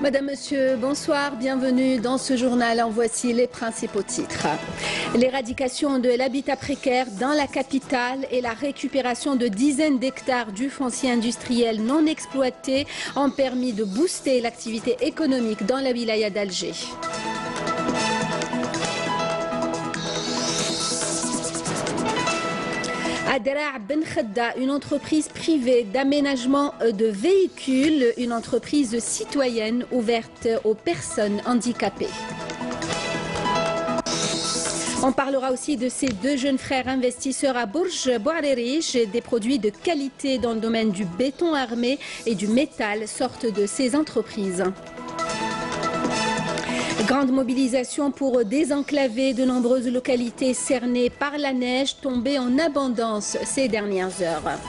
Madame, Monsieur, bonsoir, bienvenue dans ce journal. En voici les principaux titres. L'éradication de l'habitat précaire dans la capitale et la récupération de dizaines d'hectares du foncier industriel non exploité ont permis de booster l'activité économique dans la wilaya d'Alger. À Dera' Ben Khadda, une entreprise privée d'aménagement de véhicules, une entreprise citoyenne ouverte aux personnes handicapées. On parlera aussi de ces deux jeunes frères investisseurs à Bourj Bouarerich. Des produits de qualité dans le domaine du béton armé et du métal sortent de ces entreprises. Grande mobilisation pour désenclaver de nombreuses localités cernées par la neige tombée en abondance ces dernières heures.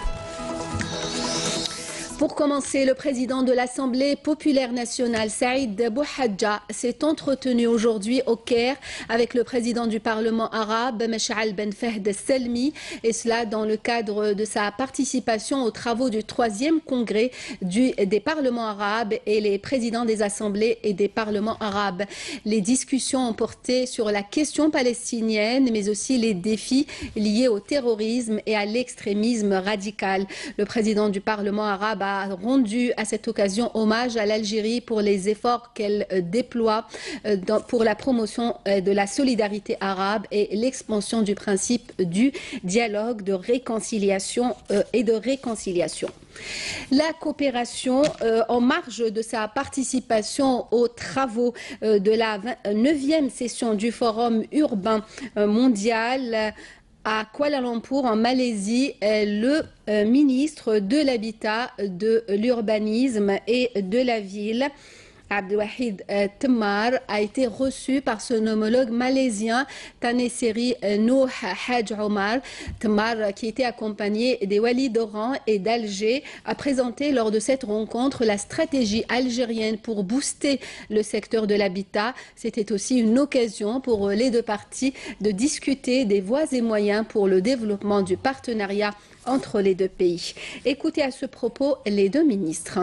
Pour commencer, le président de l'Assemblée populaire nationale, Saïd Bouhadja, s'est entretenu aujourd'hui au Caire avec le président du Parlement arabe, Mash'al Ben Fahd Salmi, et cela dans le cadre de sa participation aux travaux du 3e congrès des parlements arabes et les présidents des assemblées et des parlements arabes. Les discussions ont porté sur la question palestinienne, mais aussi les défis liés au terrorisme et à l'extrémisme radical. Le président du Parlement arabe a rendu à cette occasion hommage à l'Algérie pour les efforts qu'elle déploie pour la promotion de la solidarité arabe et l'expansion du principe du dialogue, de réconciliation et de réconciliation. La coopération, en marge de sa participation aux travaux de la 9e session du Forum urbain mondial à Kuala Lumpur, en Malaisie, le ministre de l'Habitat, de l'Urbanisme et de la Ville, Abdelwahid Temmar, a été reçu par son homologue malaisien Taneseri Nouh Hadj Omar. Temmar, qui était accompagné des Wali d'Oran et d'Alger, a présenté lors de cette rencontre la stratégie algérienne pour booster le secteur de l'habitat. C'était aussi une occasion pour les deux parties de discuter des voies et moyens pour le développement du partenariat entre les deux pays. Écoutez à ce propos les deux ministres.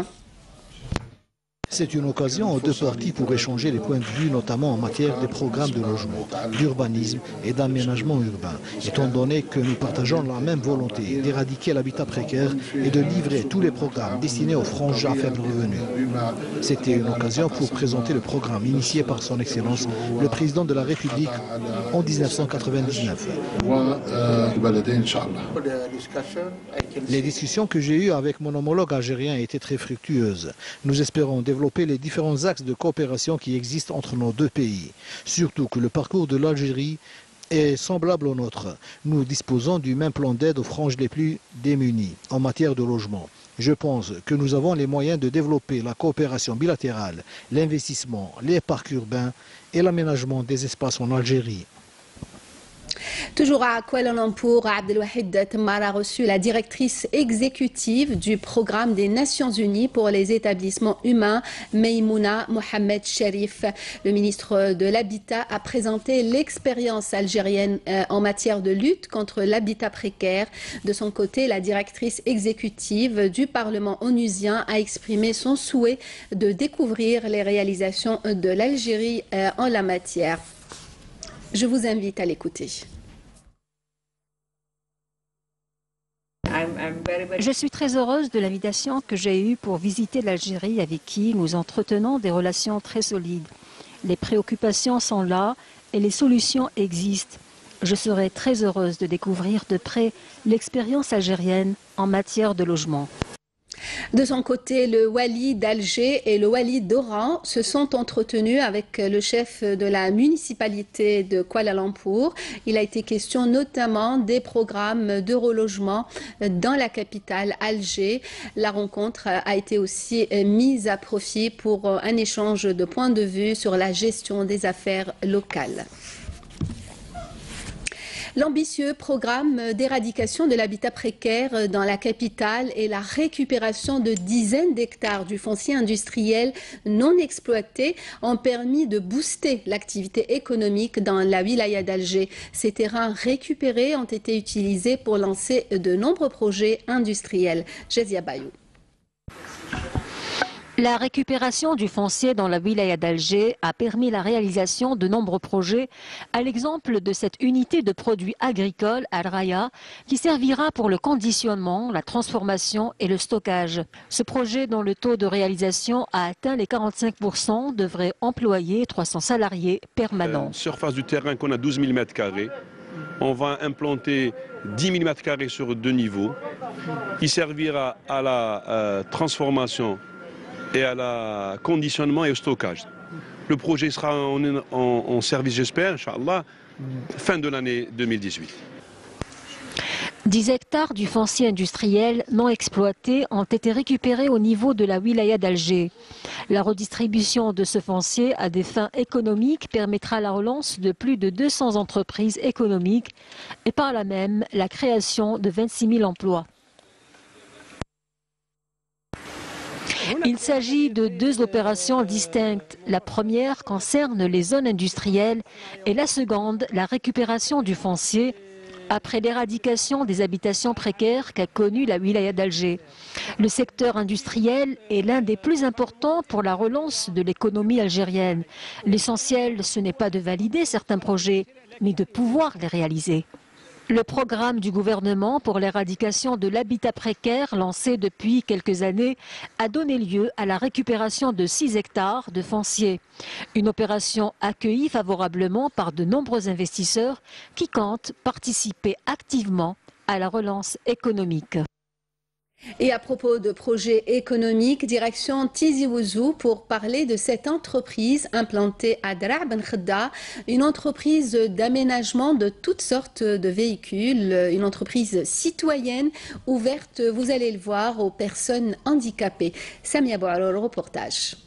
C'est une occasion aux deux parties pour échanger les points de vue, notamment en matière des programmes de logement, d'urbanisme et d'aménagement urbain, étant donné que nous partageons la même volonté d'éradiquer l'habitat précaire et de livrer tous les programmes destinés aux franges à faible revenu. C'était une occasion pour présenter le programme initié par son Excellence, le Président de la République, en 1999. Les discussions que j'ai eues avec mon homologue algérien étaient très fructueuses. Nous espérons développer les différents axes de coopération qui existent entre nos deux pays. Surtout que le parcours de l'Algérie est semblable au nôtre. Nous disposons du même plan d'aide aux franges les plus démunies en matière de logement. Je pense que nous avons les moyens de développer la coopération bilatérale, l'investissement, les parcs urbains et l'aménagement des espaces en Algérie. Toujours à Kuala Lumpur, Abdelwahid Temmar a reçu la directrice exécutive du programme des Nations Unies pour les établissements humains, Maïmouna Mohamed Sharif. Le ministre de l'Habitat a présenté l'expérience algérienne en matière de lutte contre l'habitat précaire. De son côté, la directrice exécutive du Parlement onusien a exprimé son souhait de découvrir les réalisations de l'Algérie en la matière. Je vous invite à l'écouter. Je suis très heureuse de l'invitation que j'ai eue pour visiter l'Algérie, avec qui nous entretenons des relations très solides. Les préoccupations sont là et les solutions existent. Je serai très heureuse de découvrir de près l'expérience algérienne en matière de logement. De son côté, le Wali d'Alger et le Wali d'Oran se sont entretenus avec le chef de la municipalité de Kuala Lumpur. Il a été question notamment des programmes de relogement dans la capitale Alger. La rencontre a été aussi mise à profit pour un échange de points de vue sur la gestion des affaires locales. L'ambitieux programme d'éradication de l'habitat précaire dans la capitale et la récupération de dizaines d'hectares du foncier industriel non exploité ont permis de booster l'activité économique dans la wilaya d'Alger. Ces terrains récupérés ont été utilisés pour lancer de nombreux projets industriels. Jézia Bayou. La récupération du foncier dans la wilaya d'Alger a permis la réalisation de nombreux projets, à l'exemple de cette unité de produits agricoles Al-Raya qui servira pour le conditionnement, la transformation et le stockage. Ce projet, dont le taux de réalisation a atteint les 45%, devrait employer 300 salariés permanents. Surface du terrain qu'on a 12 000 m². On va implanter 10 000 m² sur 2 niveaux. Il servira à la transformation et à la conditionnement et au stockage. Le projet sera en service, j'espère, Inch'Allah, fin de l'année 2018. 10 hectares du foncier industriel non exploité ont été récupérés au niveau de la wilaya d'Alger. La redistribution de ce foncier à des fins économiques permettra la relance de plus de 200 entreprises économiques et par là même la création de 26 000 emplois. Il s'agit de deux opérations distinctes. La première concerne les zones industrielles et la seconde, la récupération du foncier après l'éradication des habitations précaires qu'a connue la wilaya d'Alger. Le secteur industriel est l'un des plus importants pour la relance de l'économie algérienne. L'essentiel, ce n'est pas de valider certains projets, mais de pouvoir les réaliser. Le programme du gouvernement pour l'éradication de l'habitat précaire, lancé depuis quelques années, a donné lieu à la récupération de 6 hectares de foncier. Une opération accueillie favorablement par de nombreux investisseurs qui comptent participer activement à la relance économique. Et à propos de projets économiques, direction Tizi Ouzou pour parler de cette entreprise implantée à Dra' Ben Khedda, une entreprise d'aménagement de toutes sortes de véhicules, une entreprise citoyenne ouverte, vous allez le voir, aux personnes handicapées. Samia Bouaro, le reportage.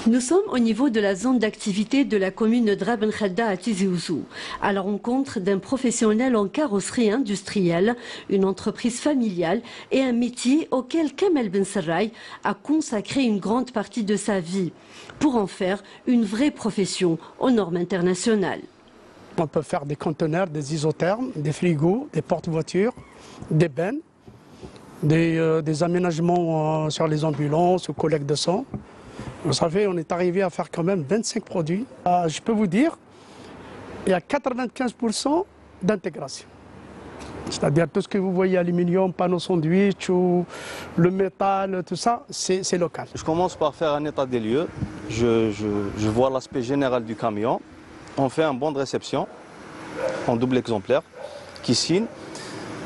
Nous sommes au niveau de la zone d'activité de la commune de Dra' Ben Khedda à Tizi Ouzou, à la rencontre d'un professionnel en carrosserie industrielle, une entreprise familiale et un métier auquel Kamel Ben Serraï a consacré une grande partie de sa vie, pour en faire une vraie profession aux normes internationales. On peut faire des conteneurs, des isothermes, des frigos, des porte-voitures, des bennes, des aménagements sur les ambulances ou collecte de sang. Vous savez, on est arrivé à faire quand même 25 produits. Je peux vous dire, il y a 95% d'intégration. C'est-à-dire tout ce que vous voyez, aluminium, panneaux sandwich ou le métal, tout ça, c'est local. Je commence par faire un état des lieux. Je vois l'aspect général du camion. On fait un bon de réception en double exemplaire qui signe.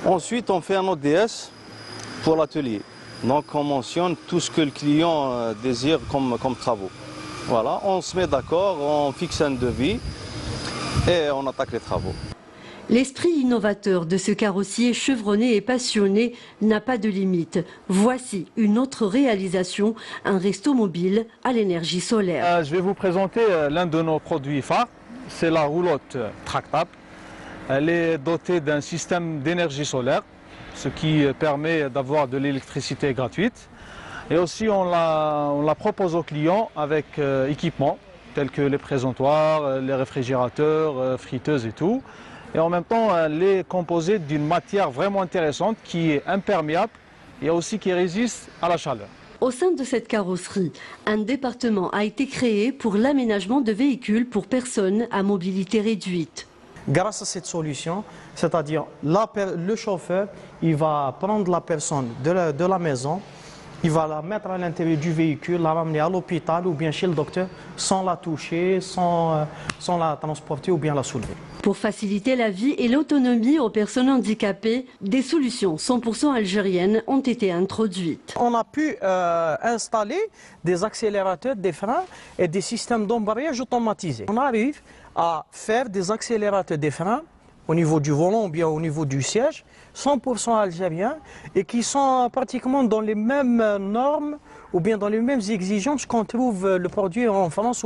Ensuite, on fait un ODS pour l'atelier. Donc on mentionne tout ce que le client désire comme travaux. Voilà, on se met d'accord, on fixe un devis et on attaque les travaux. L'esprit innovateur de ce carrossier chevronné et passionné n'a pas de limite. Voici une autre réalisation, un resto mobile à l'énergie solaire. Je vais vous présenter l'un de nos produits phares, c'est la roulotte tractable. Elle est dotée d'un système d'énergie solaire, ce qui permet d'avoir de l'électricité gratuite. Et aussi on la propose aux clients avec équipements tels que les présentoirs, les réfrigérateurs, friteuses et tout. Et en même temps, elle est composée d'une matière vraiment intéressante qui est imperméable et aussi qui résiste à la chaleur. Au sein de cette carrosserie, un département a été créé pour l'aménagement de véhicules pour personnes à mobilité réduite. Grâce à cette solution, c'est-à-dire le chauffeur, il va prendre la personne de la maison, il va la mettre à l'intérieur du véhicule, la ramener à l'hôpital ou bien chez le docteur sans la toucher, sans la transporter ou bien la soulever. Pour faciliter la vie et l'autonomie aux personnes handicapées, des solutions 100% algériennes ont été introduites. On a pu installer des accélérateurs, des freins et des systèmes d'embrayage automatisés. On arrive à faire des accélérateurs, des freins au niveau du volant ou bien au niveau du siège, 100% algériens et qui sont pratiquement dans les mêmes normes ou bien dans les mêmes exigences qu'on trouve le produit en France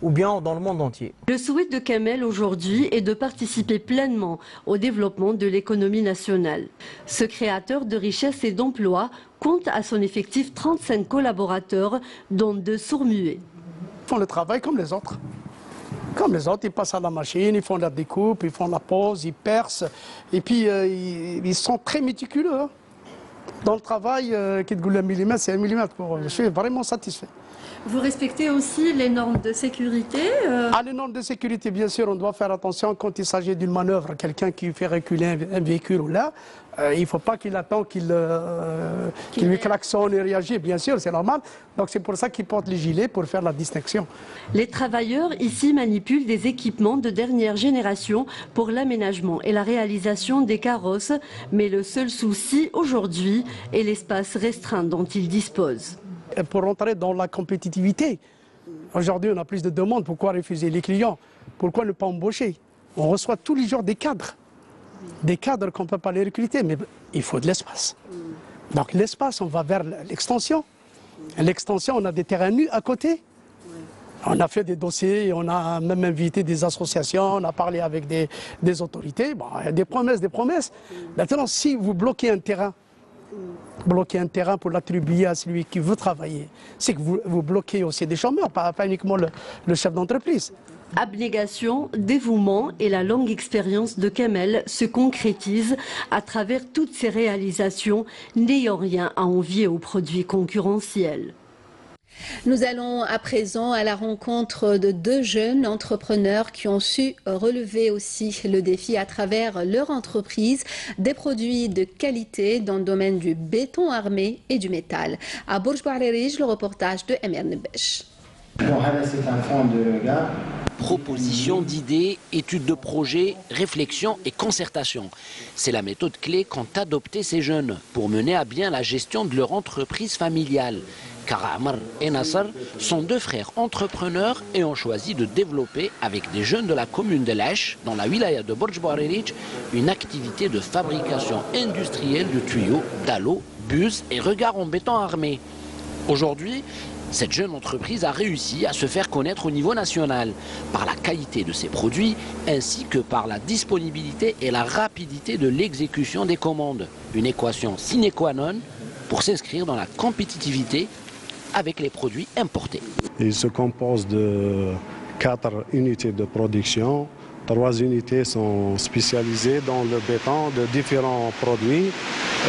ou bien dans le monde entier. Le souhait de Kamel aujourd'hui est de participer pleinement au développement de l'économie nationale. Ce créateur de richesse et d'emplois compte à son effectif 35 collaborateurs, dont 2 sourds-muets. Ils font le travail comme les autres. Comme les autres, ils passent à la machine, ils font la découpe, ils font la pose, ils percent. Et puis, ils sont très méticuleux. Dans le travail, qui te goule 1 mm, c'est 1 mm. Je suis vraiment satisfait. Vous respectez aussi les normes de sécurité Les normes de sécurité, bien sûr, on doit faire attention quand il s'agit d'une manœuvre. Quelqu'un qui fait reculer un véhicule ou là, il ne faut pas qu'il attende qu'il lui klaxonne et réagisse. Bien sûr, c'est normal. Donc c'est pour ça qu'il porte les gilets, pour faire la distinction. Les travailleurs ici manipulent des équipements de dernière génération pour l'aménagement et la réalisation des carrosses. Mais le seul souci aujourd'hui est l'espace restreint dont ils disposent. Pour rentrer dans la compétitivité, aujourd'hui on a plus de demandes, pourquoi refuser les clients? Pourquoi ne pas embaucher? On reçoit tous les jours des cadres qu'on ne peut pas les recruter, mais il faut de l'espace. Donc l'espace, on va vers l'extension. L'extension, on a des terrains nus à côté. On a fait des dossiers, on a même invité des associations, on a parlé avec des autorités. Bon, il y a des promesses. Maintenant, si vous bloquez un terrain pour l'attribuer à celui qui veut travailler, c'est que vous bloquez aussi des chômeurs, pas uniquement le chef d'entreprise. Abnégation, dévouement et la longue expérience de Kamel se concrétisent à travers toutes ces réalisations, n'ayant rien à envier aux produits concurrentiels. Nous allons à présent à la rencontre de 2 jeunes entrepreneurs qui ont su relever aussi le défi à travers leur entreprise, des produits de qualité dans le domaine du béton armé et du métal. À Bourj Bouarerij, le reportage de Emir Nebesh. C'est un fond de regard. Proposition d'idées, études de projets, réflexion et concertation. C'est la méthode clé qu'ont adopté ces jeunes pour mener à bien la gestion de leur entreprise familiale. Car Amr et Nasser sont 2 frères entrepreneurs et ont choisi de développer avec des jeunes de la commune de Lèche, dans la wilaya de Bourj Bouarerij, une activité de fabrication industrielle de tuyaux, dallos, buses et regards en béton armé. Aujourd'hui, cette jeune entreprise a réussi à se faire connaître au niveau national par la qualité de ses produits ainsi que par la disponibilité et la rapidité de l'exécution des commandes. Une équation sine qua non pour s'inscrire dans la compétitivité avec les produits importés. Il se compose de 4 unités de production. 3 unités sont spécialisées dans le béton de différents produits.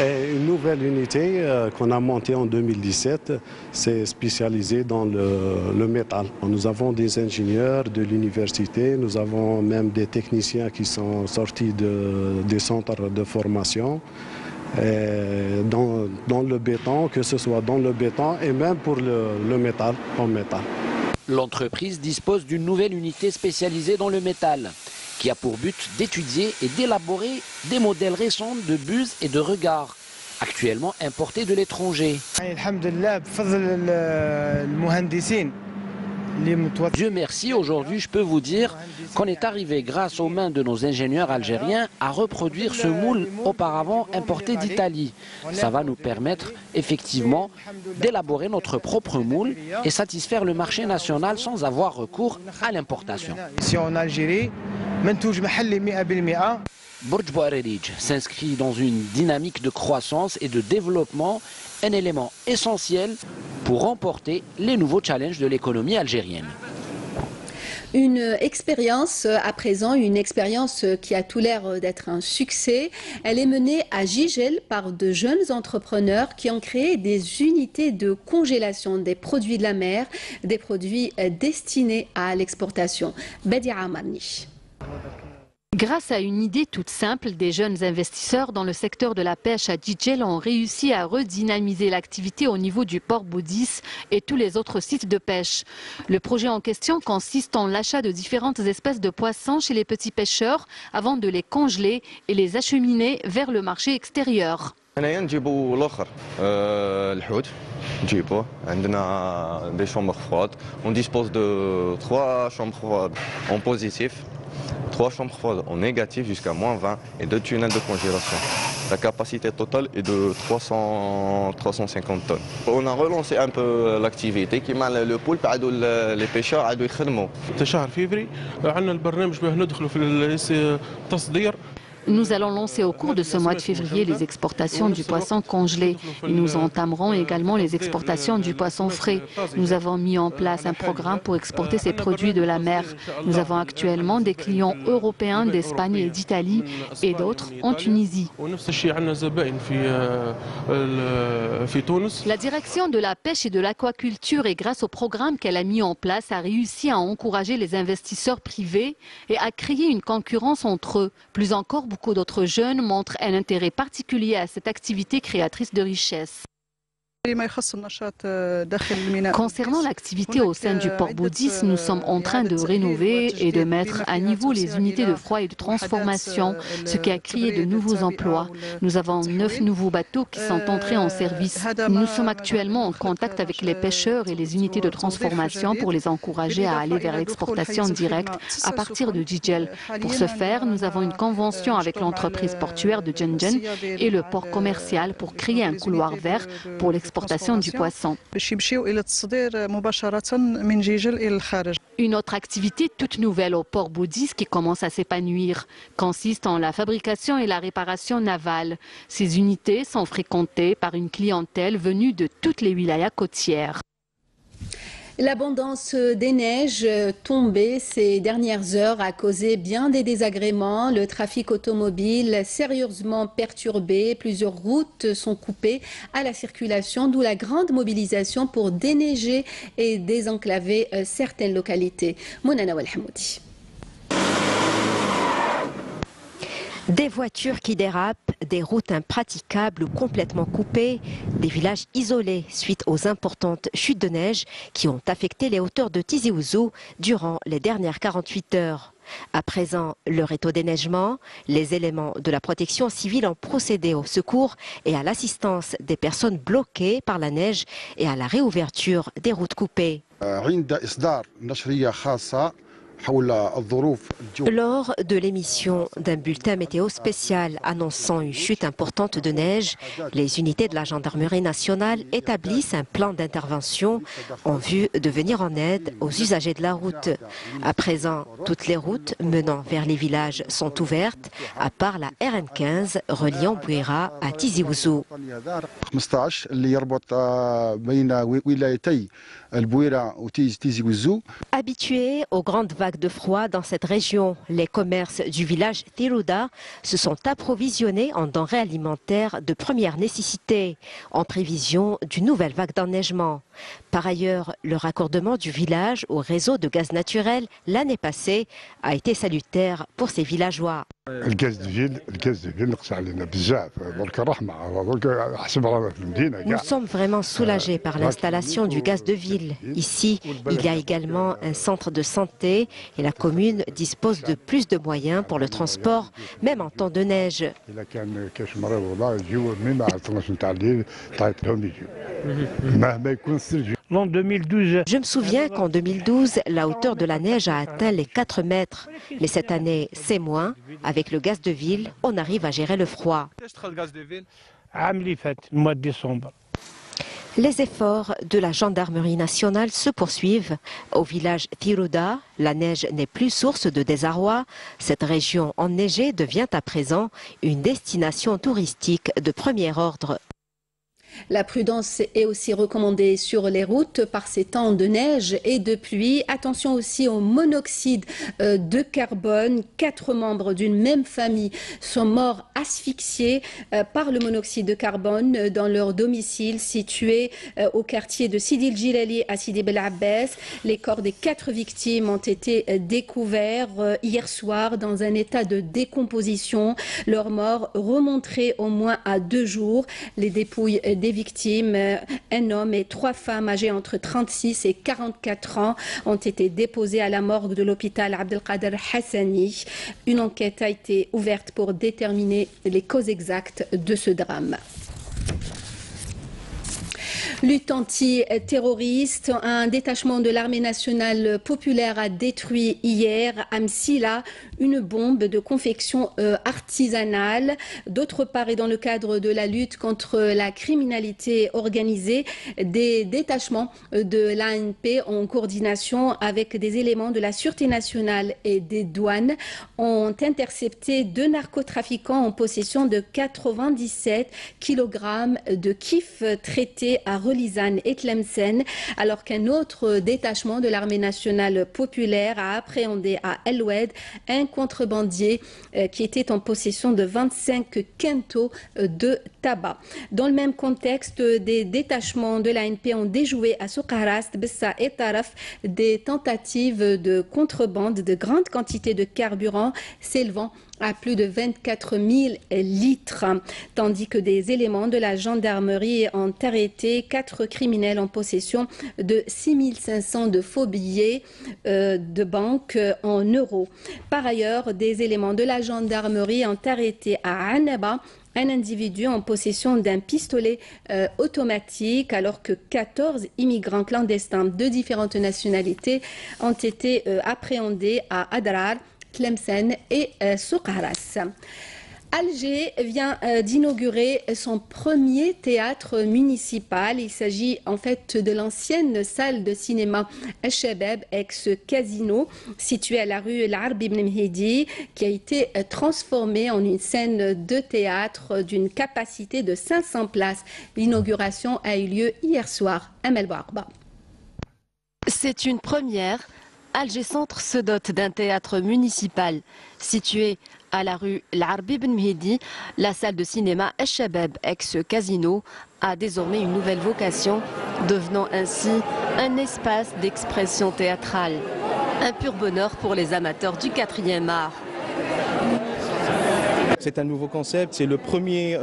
Et une nouvelle unité qu'on a montée en 2017, c'est spécialisée dans le métal. Nous avons des ingénieurs de l'université, nous avons même des techniciens qui sont sortis des centres de formation. Dans le béton, que ce soit dans le béton et même pour le métal, en métal. L'entreprise dispose d'une nouvelle unité spécialisée dans le métal, qui a pour but d'étudier et d'élaborer des modèles récents de buses et de regards, actuellement importés de l'étranger. Dieu merci, aujourd'hui je peux vous dire qu'on est arrivé grâce aux mains de nos ingénieurs algériens à reproduire ce moule auparavant importé d'Italie. Ça va nous permettre effectivement d'élaborer notre propre moule et satisfaire le marché national sans avoir recours à l'importation. Ici en Algérie, Bourj Bouarerij s'inscrit dans une dynamique de croissance et de développement, un élément essentiel pour remporter les nouveaux challenges de l'économie algérienne. Une expérience à présent, une expérience qui a tout l'air d'être un succès. Elle est menée à Jijel par de jeunes entrepreneurs qui ont créé des unités de congélation des produits de la mer, des produits destinés à l'exportation. Badia Amarni. Grâce à une idée toute simple, des jeunes investisseurs dans le secteur de la pêche à Jijel ont réussi à redynamiser l'activité au niveau du port Boudis et tous les autres sites de pêche. Le projet en question consiste en l'achat de différentes espèces de poissons chez les petits pêcheurs avant de les congeler et les acheminer vers le marché extérieur. نجيبوا الاخر الحوت نجيبوه عندنا des chambres froides. On dispose de 3 chambres froides en positif, 3 chambres froides en négatif jusqu'à -20 et 2 tunnels de congélation. La capacité totale est de 350 tonnes. On a relancé un peu l'activité qui m'a le poulpe les pêcheurs عادوا يخدموا. شهر فيفري عندنا البرنامج باه ندخلوا في التصدير. Nous allons lancer au cours de ce mois de février les exportations du poisson congelé et nous entamerons également les exportations du poisson frais. Nous avons mis en place un programme pour exporter ces produits de la mer. Nous avons actuellement des clients européens d'Espagne et d'Italie et d'autres en Tunisie. La direction de la pêche et de l'aquaculture, et grâce au programme qu'elle a mis en place, a réussi à encourager les investisseurs privés et à créer une concurrence entre eux. Plus encore, beaucoup d'autres jeunes montrent un intérêt particulier à cette activité créatrice de richesse. Concernant l'activité au sein du port Boudis, nous sommes en train de rénover et de mettre à niveau les unités de froid et de transformation, ce qui a créé de nouveaux emplois. Nous avons 9 nouveaux bateaux qui sont entrés en service. Nous sommes actuellement en contact avec les pêcheurs et les unités de transformation pour les encourager à aller vers l'exportation directe à partir de Djidjel. Pour ce faire, nous avons une convention avec l'entreprise portuaire de Djenjen et le port commercial pour créer un couloir vert pour l'exportation du poisson. Une autre activité toute nouvelle au port Boudis qui commence à s'épanouir consiste en la fabrication et la réparation navale. Ces unités sont fréquentées par une clientèle venue de toutes les wilayas côtières. L'abondance des neiges tombées ces dernières heures a causé bien des désagréments. Le trafic automobile sérieusement perturbé. Plusieurs routes sont coupées à la circulation, d'où la grande mobilisation pour déneiger et désenclaver certaines localités. Mounana Walhamoudi. Des voitures qui dérapent, des routes impraticables ou complètement coupées, des villages isolés suite aux importantes chutes de neige qui ont affecté les hauteurs de Tizi Ouzou durant les dernières 48 heures. À présent, l'heure est au déneigement. Les éléments de la protection civile ont procédé au secours et à l'assistance des personnes bloquées par la neige et à la réouverture des routes coupées. Lors de l'émission d'un bulletin météo spécial annonçant une chute importante de neige, les unités de la gendarmerie nationale établissent un plan d'intervention en vue de venir en aide aux usagers de la route. À présent, toutes les routes menant vers les villages sont ouvertes, à part la RN15 reliant Bouira à Tizi Ouzou. Habitués aux grandes vagues de froid dans cette région, les commerces du village Tirouda se sont approvisionnés en denrées alimentaires de première nécessité, en prévision d'une nouvelle vague d'enneigement. Par ailleurs, le raccordement du village au réseau de gaz naturel l'année passée a été salutaire pour ces villageois. Nous sommes vraiment soulagés par l'installation du gaz de ville. Ici, il y a également un centre de santé et la commune dispose de plus de moyens pour le transport, même en temps de neige. En 2012. Je me souviens qu'en 2012, la hauteur de la neige a atteint les 4 mètres. Mais cette année, c'est moins. Avec le gaz de ville, on arrive à gérer le froid. Le mois de décembre. Les efforts de la gendarmerie nationale se poursuivent. Au village Tirouda, la neige n'est plus source de désarroi. Cette région enneigée devient à présent une destination touristique de premier ordre. La prudence est aussi recommandée sur les routes par ces temps de neige et de pluie. Attention aussi au monoxyde de carbone. 4 membres d'une même famille sont morts asphyxiés par le monoxyde de carbone dans leur domicile situé au quartier de Sidi El Djilali à Sidi Bel Abbès. Les corps des 4 victimes ont été découverts hier soir dans un état de décomposition. Leur mort remonterait au moins à 2 jours. Les dépouilles des victimes, un homme et 3 femmes âgées entre 36 et 44 ans, ont été déposées à la morgue de l'hôpital Abdelkader Hassani. Une enquête a été ouverte pour déterminer les causes exactes de ce drame. Lutte anti-terroriste, un détachement de l'armée nationale populaire a détruit hier à Msila une bombe de confection artisanale. D'autre part, et dans le cadre de la lutte contre la criminalité organisée, des détachements de l'ANP en coordination avec des éléments de la Sûreté nationale et des douanes ont intercepté 2 narcotrafiquants en possession de 97 kg de kif traités à Relizane et Tlemcen, alors qu'un autre détachement de l'armée nationale populaire a appréhendé à El Oued un contrebandier qui était en possession de 25 quintaux de tabac. Dans le même contexte, des détachements de l'ANP ont déjoué à Soukarast, Bessa et Taraf des tentatives de contrebande de grandes quantités de carburant s'élevant à plus de 24 000 litres, tandis que des éléments de la gendarmerie ont arrêté 4 criminels en possession de 6 500 de faux billets de banque en euros. Par ailleurs, des éléments de la gendarmerie ont arrêté à Annaba un individu en possession d'un pistolet automatique, alors que 14 immigrants clandestins de différentes nationalités ont été appréhendés à Adrar, Tlemcen et Soukaras. Alger vient d'inaugurer son premier théâtre municipal. Il s'agit en fait de l'ancienne salle de cinéma Al-Shabab, ex-casino, située à la rue L'Arbi ibn Mhidi, qui a été transformée en une scène de théâtre d'une capacité de 500 places. L'inauguration a eu lieu hier soir à Melbourne. C'est une première. Alger Centre se dote d'un théâtre municipal situé à la rue L'Arbi ibn Mhidi. La salle de cinéma Al-Shabab, ex-casino, a désormais une nouvelle vocation, devenant ainsi un espace d'expression théâtrale. Un pur bonheur pour les amateurs du 4e art. C'est un nouveau concept, c'est le premier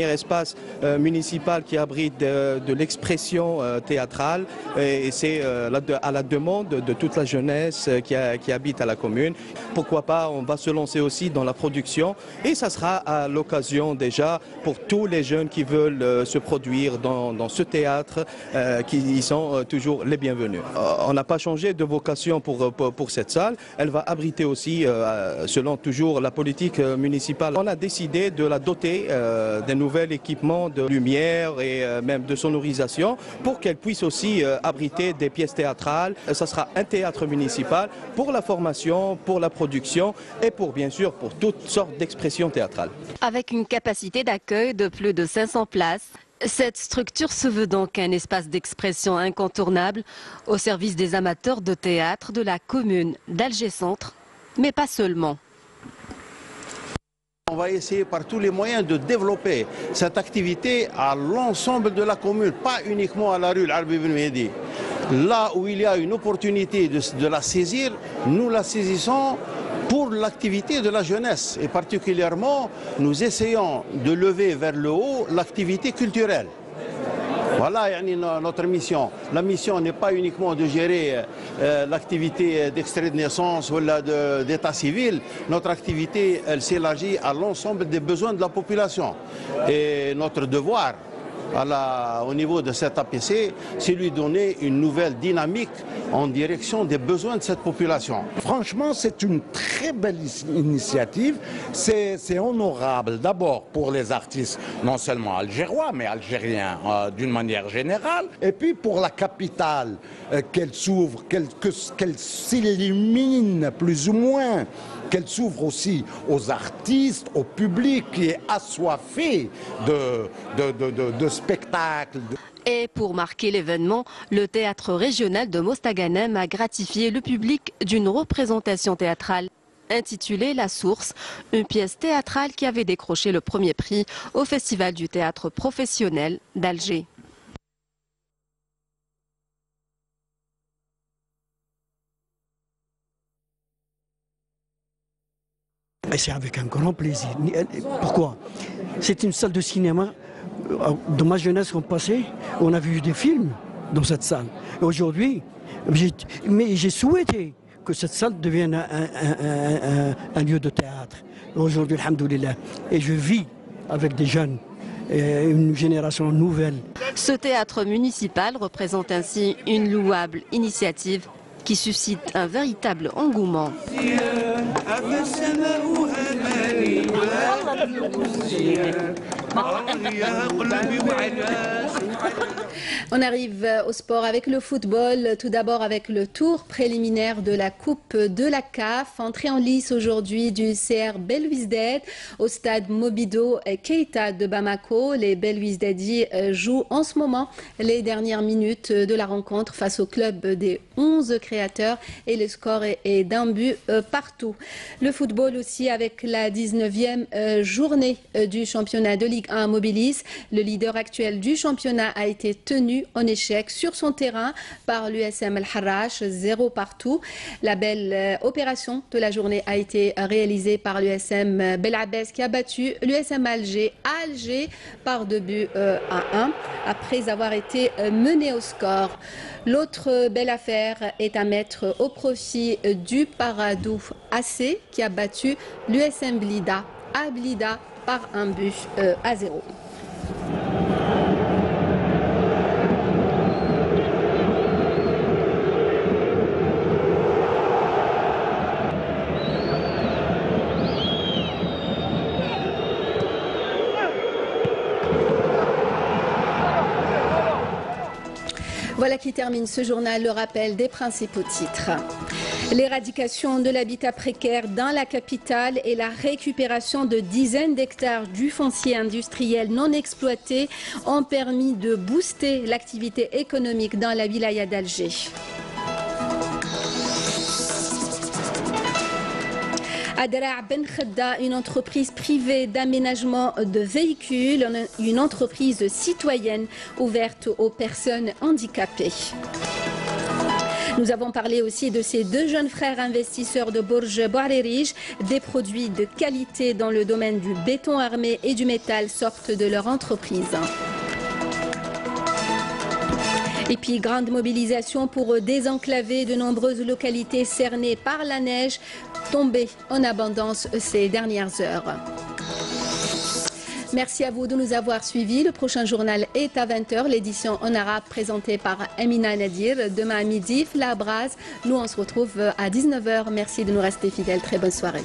espace municipal qui abrite de l'expression théâtrale, et c'est à la demande de toute la jeunesse qui habite à la commune. Pourquoi pas, on va se lancer aussi dans la production, et ça sera à l'occasion déjà pour tous les jeunes qui veulent se produire dans ce théâtre, qui sont toujours les bienvenus. On n'a pas changé de vocation pour cette salle, elle va abriter aussi, selon toujours la politique municipale. On a décidé de la doter d'un nouvel équipement de lumière et même de sonorisation pour qu'elle puisse aussi abriter des pièces théâtrales. Ça sera un théâtre municipal pour la formation, pour la production et bien sûr pour toutes sortes d'expressions théâtrales. Avec une capacité d'accueil de plus de 500 places, cette structure se veut donc un espace d'expression incontournable au service des amateurs de théâtre de la commune d'Alger Centre, mais pas seulement. On va essayer par tous les moyens de développer cette activité à l'ensemble de la commune, pas uniquement à la rue L'Arbi ibn Mhidi. Là où il y a une opportunité de la saisir, nous la saisissons pour l'activité de la jeunesse. Et particulièrement, nous essayons de lever vers le haut l'activité culturelle. Voilà notre mission. La mission n'est pas uniquement de gérer l'activité d'extrait de naissance ou d'état civil. Notre activité, elle s'élargit à l'ensemble des besoins de la population. Et notre devoir, au niveau de cet APC, c'est lui donner une nouvelle dynamique en direction des besoins de cette population. Franchement, c'est une très belle initiative. C'est honorable d'abord pour les artistes, non seulement algérois, mais algériens d'une manière générale. Et puis pour la capitale, qu'elle s'ouvre, qu'elle s'illumine plus ou moins, qu'elle s'ouvre aussi aux artistes, au public qui est assoiffé de spectacles. Et pour marquer l'événement, le théâtre régional de Mostaganem a gratifié le public d'une représentation théâtrale intitulée La Source, une pièce théâtrale qui avait décroché le premier prix au Festival du théâtre professionnel d'Alger. Et c'est avec un grand plaisir. Pourquoi? C'est une salle de cinéma. Dans ma jeunesse qu'on passait, on a vu des films dans cette salle. Et aujourd'hui, j'ai souhaité que cette salle devienne un lieu de théâtre. Aujourd'hui, alhamdoulilah. Et je vis avec des jeunes une génération nouvelle. Ce théâtre municipal représente ainsi une louable initiative qui suscite un véritable engouement. On arrive au sport avec le football, tout d'abord avec le tour préliminaire de la Coupe de la CAF. Entrée en lice aujourd'hui du CR Belouizdad au stade Mobido Keita de Bamako. Les Belouizdadi jouent en ce moment les dernières minutes de la rencontre face au club des 11 créateurs et le score est d'un but partout. Le football aussi avec la 19e journée du championnat de Ligue 1 Mobilis. Le leader actuel du championnat a été tenu en échec sur son terrain par l'USM El Harrach, 0 partout. La belle opération de la journée a été réalisée par l'USM Belabès qui a battu l'USM Alger à Alger par 2 buts à 1 après avoir été mené au score. L'autre belle affaire est à mettre au profit du Paradou AC qui a battu l'USM Blida à Blida par 1 but à 0. Voilà qui termine ce journal, le rappel des principaux titres. L'éradication de l'habitat précaire dans la capitale et la récupération de dizaines d'hectares du foncier industriel non exploité ont permis de booster l'activité économique dans la wilaya d'Alger. Adra Ben Khadda, une entreprise privée d'aménagement de véhicules, une entreprise citoyenne ouverte aux personnes handicapées. Nous avons parlé aussi de ces 2 jeunes frères investisseurs de Bourj Bouarerij. Des produits de qualité dans le domaine du béton armé et du métal sortent de leur entreprise. Et puis, grande mobilisation pour désenclaver de nombreuses localités cernées par la neige tombée en abondance ces dernières heures. Merci à vous de nous avoir suivis. Le prochain journal est à 20h, l'édition en arabe présentée par Amina Nadir. Demain à midi, La Braz. Nous, on se retrouve à 19h. Merci de nous rester fidèles. Très bonne soirée.